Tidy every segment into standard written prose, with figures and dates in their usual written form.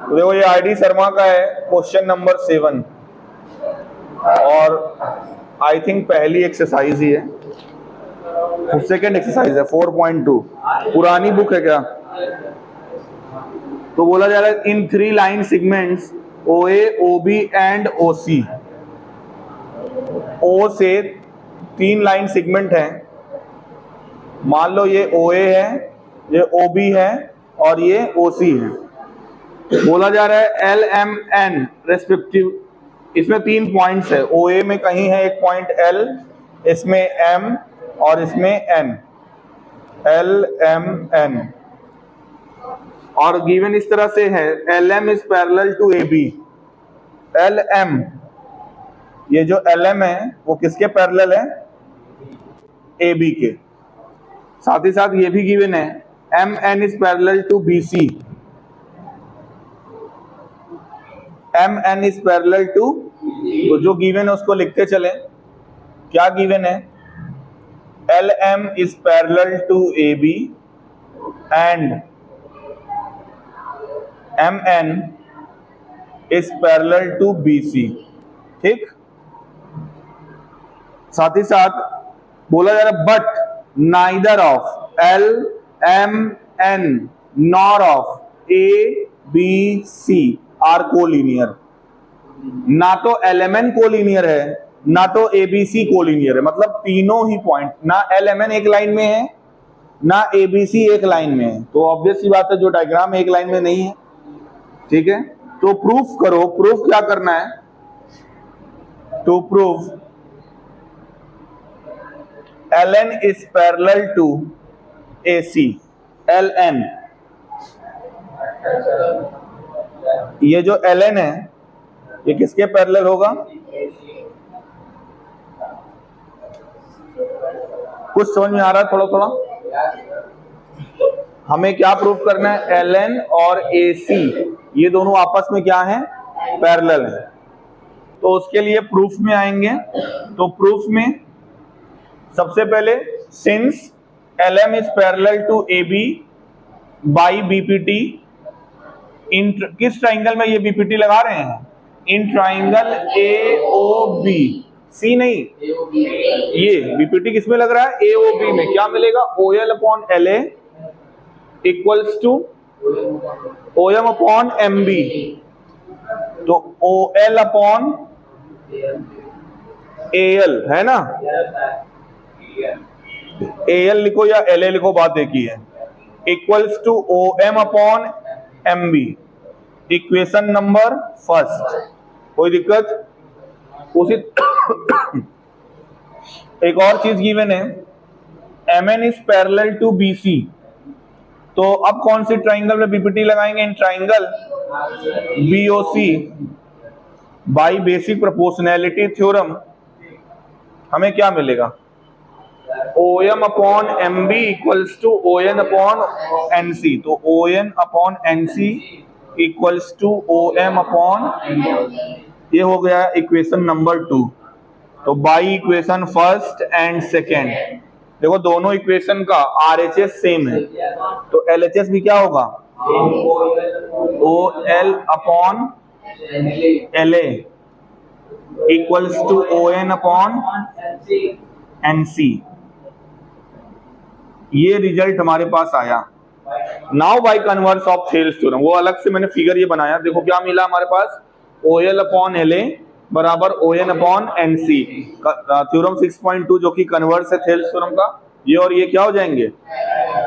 तो देखो ये आईडी शर्मा का है, क्वेश्चन नंबर 7 और आई थिंक पहली एक्सरसाइज ही है, सेकेंड एक्सरसाइज है 4.2। पुरानी बुक है क्या? तो बोला जा रहा है इन 3 line segments OA, OB and OC। O से 3 लाइन सेगमेंट है, मान लो ये OA है, ये OB है और ये OC है। बोला जा रहा है LMN रेस्पेक्टिव, इसमें 3 पॉइंट्स है, OA में कहीं है एक पॉइंट L, इसमें M और इसमें N, LMN। और गिवन इस तरह से है LM is parallel to AB। LM, ये जो LM है वो किसके पैरेलल है? AB के। साथ ही साथ ये भी गिवन है MN is parallel to BC। MN is parallel to, तो जो गिवन है उसको लिखते चले। क्या गिवन है? LM is parallel to AB and MN is parallel to BC। ठीक, साथ ही साथ बोला जा रहा है but neither of LMN nor of ABC are collinear. ना तो LMN कोलिनियर है ना तो ABC कोलिनियर है, मतलब तीनों ही पॉइंट, ना LMN एक लाइन में है ना ABC एक लाइन में है। तो ऑब्वियस सी बात है जो डायग्राम एक लाइन में नहीं है। ठीक है, तो प्रूफ करो। प्रूफ क्या करना है? To prove LN is parallel to AC। LN, ये जो LN है ये किसके पैरेलल होगा? कुछ समझ में आ रहा है? थोड़ा थोड़ा हमें क्या प्रूफ करना है? LN और AC ये दोनों आपस में क्या है? पैरेलल है। तो उसके लिए प्रूफ में आएंगे। तो प्रूफ में सबसे पहले since LM is parallel to AB by BPT, इन किस ट्राइंगल में ये BPT लगा रहे हैं? In triangle AOB। C नहीं, ये BPT किस में लग रहा है? AOB में। क्या मिलेगा? OL upon LA equals to OM upon MB। तो OL अपॉन AL है ना? AL लिखो या LA लिखो, बात एक ही है। Equals to OM upon MB, equation number first. कोई दिक्कत? उसी एक और चीज गिवन है MN is parallel to BC। तो अब कौन सी ट्राइंगल में BPT लगाएंगे? In triangle BOC by basic proportionality theorem हमें क्या मिलेगा? OM upon MB equals to ON upon NC। तो ON upon NC equals to OM upon, ये हो गया इक्वेशन नंबर 2। तो by equation first and second, देखो दोनों इक्वेशन का RHS सेम है, तो LHS भी क्या होगा? OL upon LA equals to ON upon NC। ये रिजल्ट हमारे पास आया। Now by converse of Thales theorem, वो अलग से मैंने फिगर ये बनाया। देखो क्या मिला हमारे पास? OL अपॉन LA बराबर ON अपॉन NC। थ्योरम 6.2 जो कि कन्वर्स है थेल्स थ्योरम का, ये और ये क्या हो जाएंगे?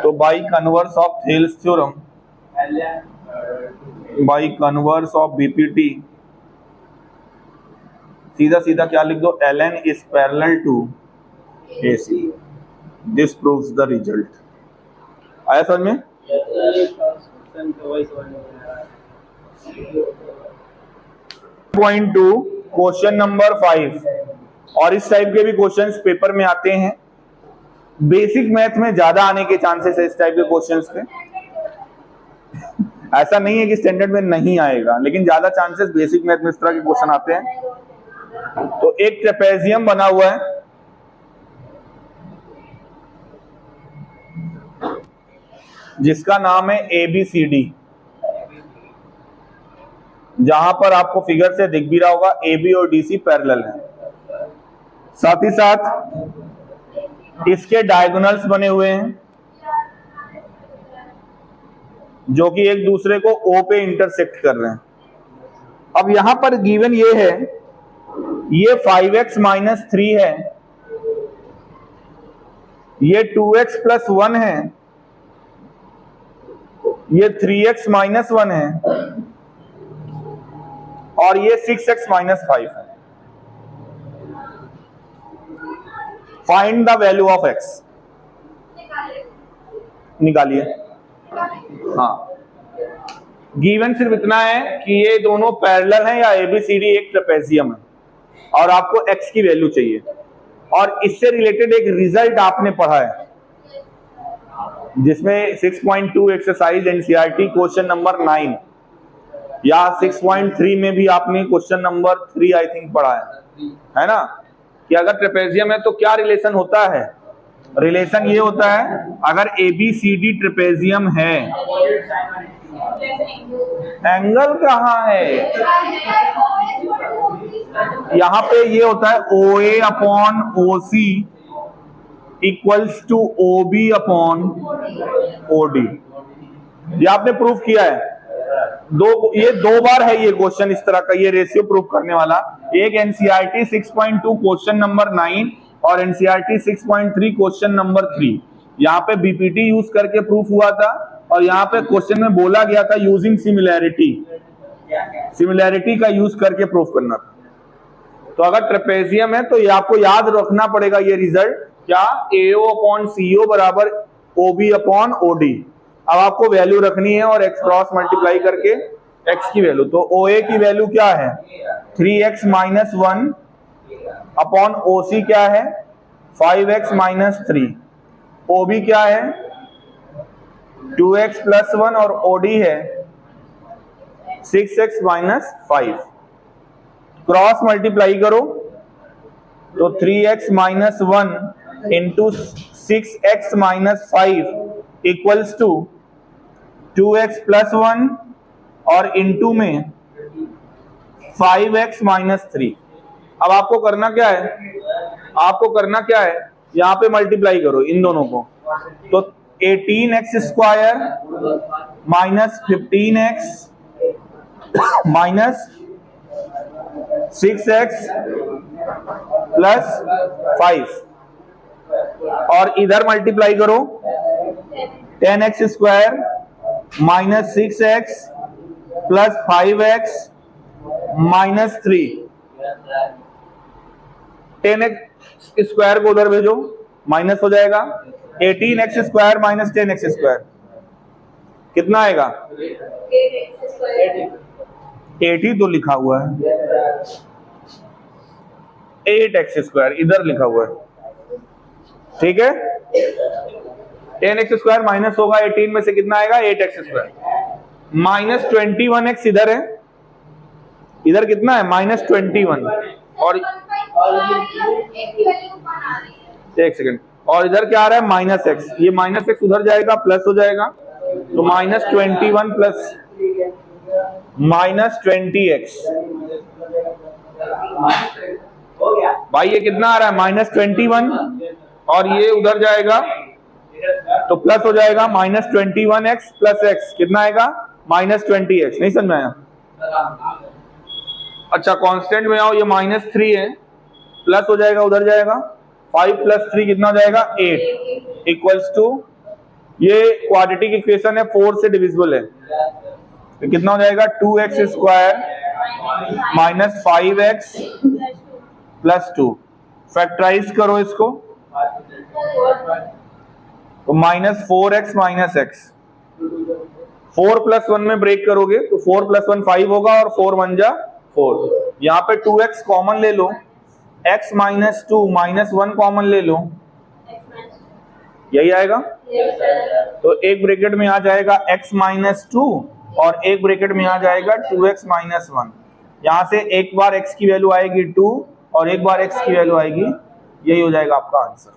तो by converse of Thales theorem, by converse of BPT, सीधा सीधा क्या लिख दो? LN is parallel to AC। This proves the result. आया समझ में? Point 2 question number 5। और इस टाइप के भी क्वेश्चंस पेपर में आते हैं। बेसिक मैथ में ज्यादा आने के चांसेस है इस टाइप के क्वेश्चंस के। ऐसा नहीं है कि स्टैंडर्ड में नहीं आएगा, लेकिन ज्यादा चांसेस बेसिक मैथ में इस तरह के क्वेश्चन आते हैं। तो एक ट्रेपेजियम बना हुआ है, जिसका नाम है ABCD। जहां पर आपको फिगर से दिख भी रहा होगा ए बी और डी सी पैरेलल है। साथ ही साथ इसके डायगोनल्स बने हुए हैं जो कि एक दूसरे को ओ पे इंटरसेक्ट कर रहे हैं। अब यहां पर गिवन ये है, ये 5x माइनस 3 है, ये 2x प्लस 1 है, ये 3x माइनस 1 है और ये 6x माइनस 5 है। Find the value of x, निकालिए। हाँ, गिवन सिर्फ इतना है कि ये दोनों पैरेलल हैं या एबीसीडी एक ट्रेपेजियम है और आपको x की वैल्यू चाहिए, और इससे रिलेटेड एक रिजल्ट आपने पढ़ा है जिसमें 6.2 एक्सरसाइज एनसीईआरटी क्वेश्चन नंबर 9 या 6.3 में भी आपने क्वेश्चन नंबर 3 आई थिंक पढ़ा है ना, कि अगर ट्रेपेजियम है तो क्या रिलेशन होता है। रिलेशन ये होता है, अगर एबीसीडी ट्रेपेजियम है, एंगल कहाँ है, यहां पे ये होता है OA upon OC equals to OB upon OD। ये आपने प्रूफ किया है, ये दो बार है ये क्वेश्चन इस तरह का, ये रेशियो प्रूफ करने वाला। एक एनसीईआरटी 6.2 क्वेश्चन नंबर 9 और एनसीईआरटी 6.3 क्वेश्चन नंबर 3। यहाँ पे बीपीटी यूज करके प्रूफ हुआ था और यहाँ पे क्वेश्चन में बोला गया था यूजिंग सिमिलैरिटी, सिमिलैरिटी का यूज करके प्रूफ करना था। तो अगर ट्रेपेजियम है तो ये आपको याद रखना पड़ेगा ये रिजल्ट, क्या AO अपॉन CO बराबर OB अपॉन OD। अब आपको वैल्यू रखनी है और x क्रॉस मल्टीप्लाई करके x की वैल्यू, तो OA की वैल्यू क्या है 3x माइनस 1 अपॉन OC क्या है 5x माइनस 3, OB क्या है 2x प्लस 1 और OD है 6x माइनस 5। क्रॉस मल्टीप्लाई करो तो 3x minus 1 into 6x minus 5 equals to 2x plus 1 और इंटू में 5x माइनस 3। अब आपको करना क्या है, आपको करना क्या है, यहां पे मल्टीप्लाई करो इन दोनों को, तो 18x square minus 15x minus 6x plus 5, और इधर मल्टीप्लाई करो 10x square minus 6x plus 5x minus 3। 10x square को उधर भेजो, माइनस हो जाएगा 18x square minus 10x square कितना आएगा 80 तो लिखा हुआ है, 8x स्क्वायर इधर लिखा हुआ है, ठीक है। 10x स्क्वायर माइनस होगा 18 में से कितना आएगा 8x स्क्वायर, माइनस 21x इधर है, इधर कितना है माइनस 21, और एक सेकंड, और इधर क्या आ रहा है माइनस x, ये माइनस x उधर जाएगा प्लस हो जाएगा, तो माइनस 21 प्लस माइनस 20x, भाई ये कितना आ रहा है माइनस 21, और ये उधर जाएगा तो प्लस हो जाएगा माइनस 21x प्लस x कितना आएगा माइनस 20x। नहीं समझ में आया? अच्छा कांस्टेंट में आओ, ये माइनस 3 है, प्लस हो जाएगा उधर जाएगा, 5 प्लस 3 कितना हो जाएगा 8 इक्वल्स टू, ये क्वाड्रेटिक इक्वेशन है 4 से डिविजिबल है, तो कितना हो जाएगा 2x square minus 5x plus 2, factorise करो इसको तो minus 4x minus x, 4 plus 1 में ब्रेक करोगे तो 4 प्लस 1 5 होगा और 4 1 जा 4, यहाँ पे 2x कॉमन ले लो, x माइनस 2 माइनस 1 कॉमन ले लो, यही आएगा। तो एक ब्रैकेट में आ जाएगा x माइनस 2 और एक ब्रैकेट में आ जाएगा 2x माइनस 1, यहाँ से एक बार x की वैल्यू आएगी 2 और एक बार x की वैल्यू आएगी, यही हो जाएगा आपका आंसर,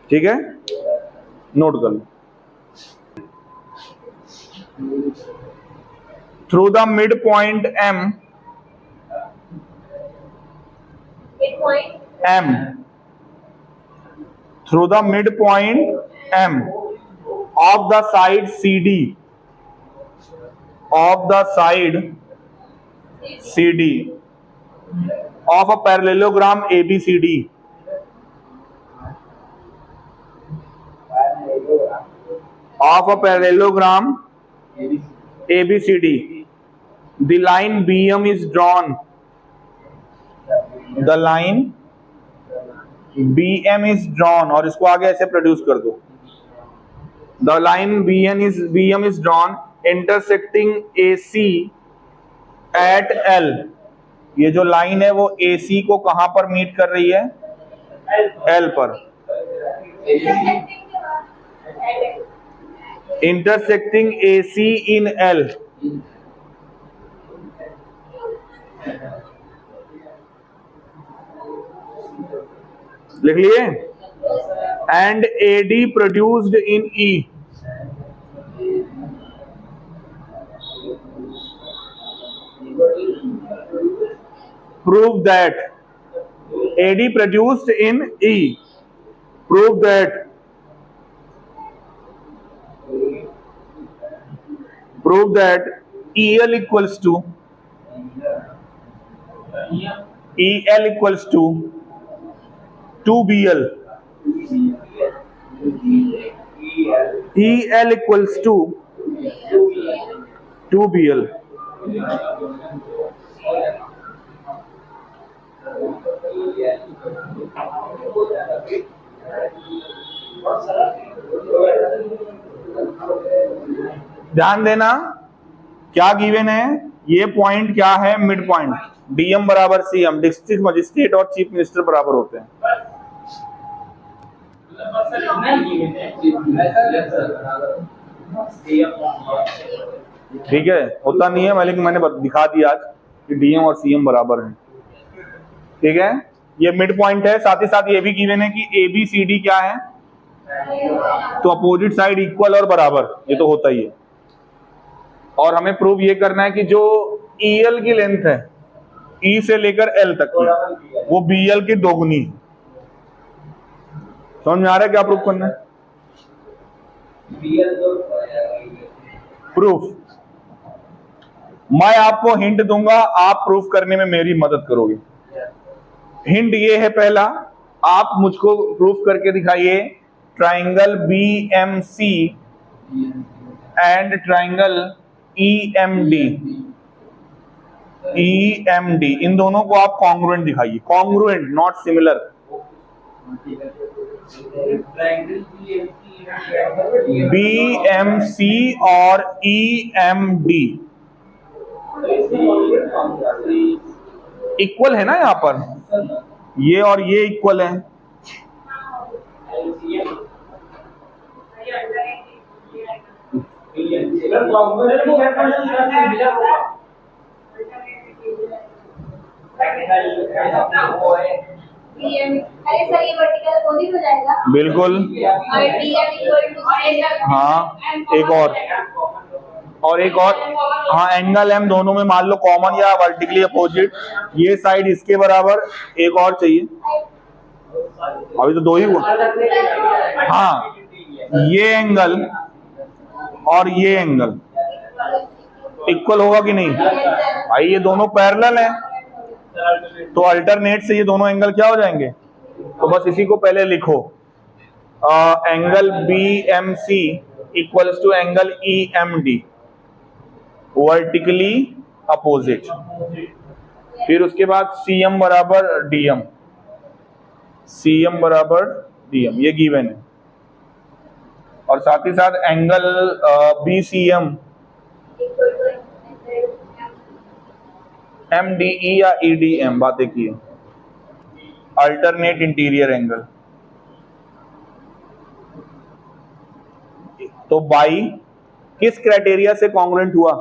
ठीक है, नोट कर लो। Through the mid point M through the midpoint M of the side CD of a parallelogram ABCD the line BM is drawn. The line BM is drawn, और इसको आगे ऐसे प्रोड्यूस कर दो. The line BM is drawn intersecting AC at L. ये जो line है वो AC को कहां पर मीट कर रही है? L पर. Intersecting AC in L. लिख लिए. And AD produced in E. Prove that AD produced in E. Prove that EL equals to 2BL. EL equals to 2BL. ध्यान देना क्या गिवन है, ये पॉइंट क्या है? Mid point. डीएम बराबर सीएम, डिस्ट्रिक्ट मजिस्ट्रेट और चीफ मिनिस्टर बराबर होते हैं. ठीक है, होता नहीं है लेकिन मैंने दिखा दिया आज कि डीएम और सीएम बराबर हैं. ठीक है, ये मिड पॉइंट है. साथ ही साथ ये भी गिवन है कि एबीसीडी क्या है, तो अपोजिट साइड इक्वल और बराबर, ये तो होता ही है. और हमें प्रूव ये करना है कि जो ईएल की लेंथ है ई से लेकर एल तक की, वो बीएल की दोगुनी है. समझ में आ रहा है क्या प्रूफ करना है? प्रूफ मैं आपको हिंट दूंगा, आप प्रूफ करने में मेरी मदद करोगे. हिंट ये है पहला, आप मुझको प्रूफ करके दिखाइए triangle BMC and triangle EMD, इन दोनों को आप कॉन्ग्रुएंट दिखाइए. Congruent, not similar. BMC और EMD इक्वल है ना यहाँ पर, ये और ये इक्वल है. बिल्कुल. हाँ, एक और हाँ, एंगल M दोनों में मान लो कॉमन या वर्टिकली अपोजिट. ये साइड इसके बराबर, एक और चाहिए. अभी तो दो ही हुआ. हाँ, ये एंगल और ये एंगल इक्वल होगा कि नहीं भाई? ये दोनों पैरेलल हैं, तो अल्टरनेट से ये दोनों एंगल क्या हो जाएंगे? तो बस इसी को पहले लिखो, angle BMC equals to angle EMD, vertically opposite. फिर उसके बाद CM बराबर DM, ये गिवन है. और साथ ही साथ एंगल BCM MDE या EDM बातें की, अल्टरनेट इंटीरियर एंगल. तो बाई किस क्राइटेरिया से कॉन्ग्रुएंट हुआ?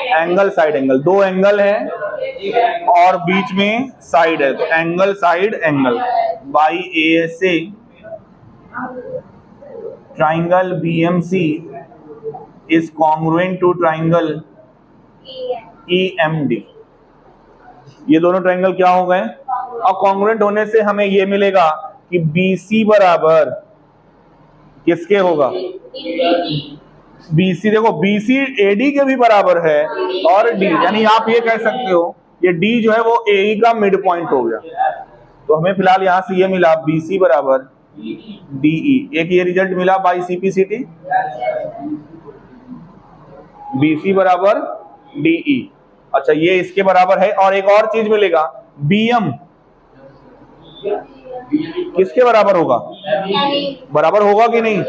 Angle side angle. दो एंगल है और बीच में साइड है, तो angle side angle by ASA triangle BMC is congruent to triangle EMD। ये दोनों ट्राइंगल क्या हो गए? और कॉन्ग्रुएंट होने से हमें ये मिलेगा कि BC बराबर किसके होगा? BC, देखो BC AD के भी बराबर है और D, यानी आप ये कह सकते हो ये D जो है वो AE का मिड पॉइंट हो गया। तो हमें फिलहाल यहां से ये मिला BC बराबर DE। एक ये रिजल्ट मिला बाई CPCT, BC बराबर DE। अच्छा, ये इसके बराबर है। और एक और चीज मिलेगा, BM किसके बराबर होगा? बराबर होगा कि नहीं?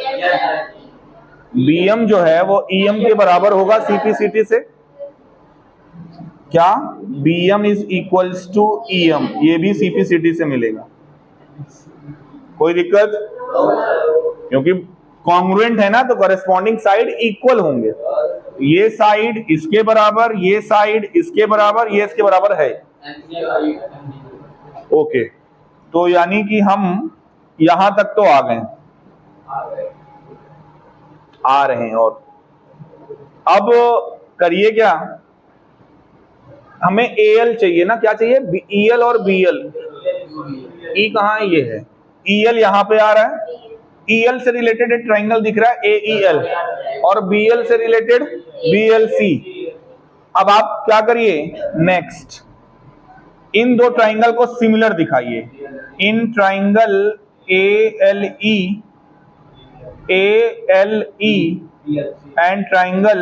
BM जो है वो EM के बराबर होगा CPCT से। क्या? BM is equals to EM, ये भी CPCT से मिलेगा। कोई दिक्कत? क्योंकि कॉन्ग्रुएंट है ना, तो कॉरेस्पॉन्डिंग साइड इक्वल होंगे। ये साइड इसके बराबर, ये साइड इसके बराबर, ये इसके बराबर है। ओके, तो यानी कि हम यहां तक तो आ गए, आ रहे हैं। और अब करिए क्या, हमें AL चाहिए ना, क्या चाहिए? EL और BL। E कहाँ है? ये है EL, यहां पे आ रहा है। EL से रिलेटेड एक ट्राइंगल दिख रहा है AEL, और BL से रिलेटेड BLC। अब आप क्या करिए, नेक्स्ट इन दो ट्राइंगल को सिमिलर दिखाइए। In triangle ALE and triangle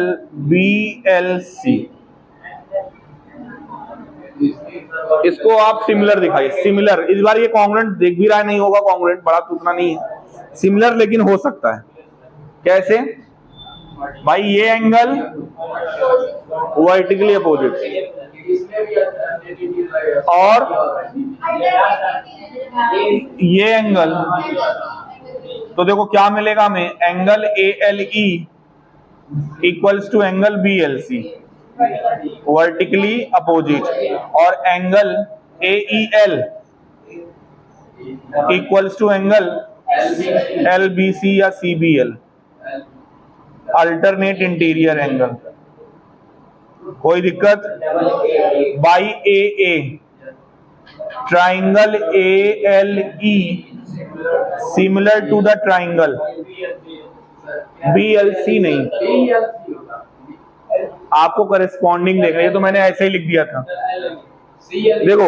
BLC, इसको आप सिमिलर दिखाइए। सिमिलर, इस बार ये कॉन्ग्रुएंट दिख भी रहा नहीं होगा, कॉन्ग्रुएंट बड़ा तो उतना नहीं है, सिमिलर लेकिन हो सकता है। कैसे भाई? ये एंगल वर्टिकली अपोजिट, और ये एंगल, तो देखो क्या मिलेगा हमें, angle ALE equals to angle BLC vertically opposite, और angle AEL equals to angle LBC या CBL, अल्टरनेट इंटीरियर एंगल। कोई दिक्कत? By AA, triangle ALE similar to the triangle BLC। नहीं, आपको करेस्पॉन्डिंग देखना, ये तो मैंने ऐसे ही लिख दिया था। देखो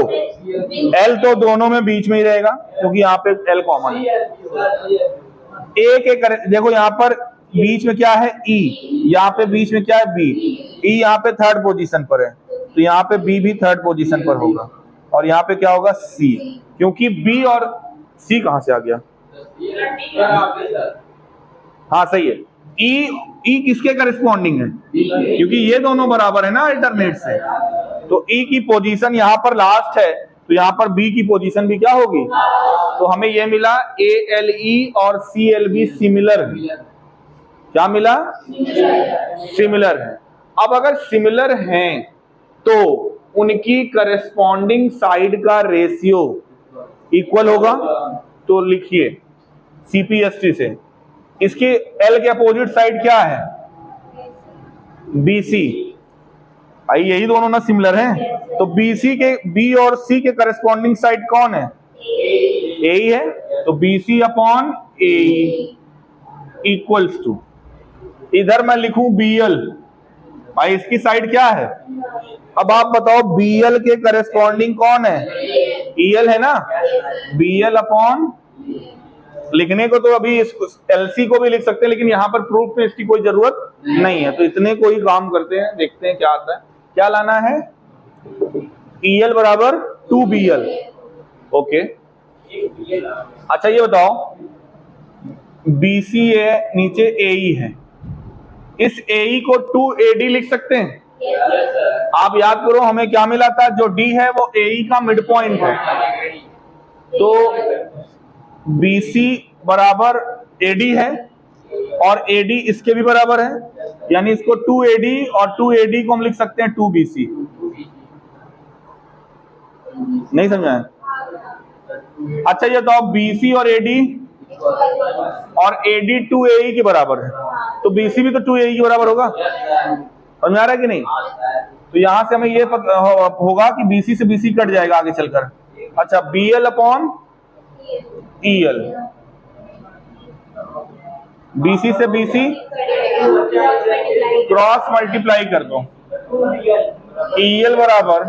L तो दोनों में बीच में ही रहेगा, क्योंकि यहाँ पे L कॉमन है। A के देखो यहाँ पर बीच में क्या है? E, यहाँ पे बीच में क्या है? B। E यहाँ पे थर्ड पोजीशन पर है, तो यहाँ पे B भी थर्ड पोजीशन पर होगा, और यहाँ पे क्या होगा? C, क्योंकि B और C कहां से आ गया? हाँ सही है। E किसके करेस्पॉन्डिंग है? क्योंकि ये दोनों बराबर है ना अल्टरनेट से, तो E की पोजीशन यहाँ पर लास्ट है, तो यहाँ पर B की पोजीशन भी क्या होगी? तो हमें ये मिला ALE और CLB सिमिलर है। क्या मिला? सिमिलर है। अब अगर सिमिलर हैं तो उनकी करेस्पॉन्डिंग साइड का रेशियो इक्वल होगा। तो लिखिए CPST से, इसके L के अपोजिट साइड क्या है? BC। भाई यही दोनों ना सिमिलर हैं, तो BC के B और C के करस्पॉन्डिंग साइड कौन है? AE है, तो BC upon AE equals to, इधर मैं लिखूं BL, भाई इसकी साइड क्या है? अब आप बताओ BL के करस्पॉन्डिंग कौन है? EL है ना, BL अपॉन, लिखने को तो अभी इस LC को भी लिख सकते हैं, लेकिन यहाँ पर प्रूफ में इसकी कोई जरूरत नहीं है, तो इतने को ही काम करते हैं, देखते हैं क्या आता है। क्या लाना है? EL बराबर 2BL। ओके, अच्छा ये बताओ, BC है, नीचे AE है, इस AE को 2AD लिख सकते हैं? आप याद करो हमें क्या मिला था, जो D है वो AE का मिड पॉइंट है, तो BC बराबर AD है, और AD इसके भी बराबर है, यानी इसको 2AD और 2AD को हम लिख सकते हैं 2BC। नहीं समझा है? अच्छा ये तो BC और AD और AD 2AE के बराबर है, तो BC भी तो 2AE के बराबर होगा। समझ में आ रहा है कि नहीं? तो यहां से हमें ये होगा कि BC से BC कट जाएगा आगे चलकर। अच्छा, BL अपॉन EL, BC से BC क्रॉस मल्टीप्लाई कर दो, EL बराबर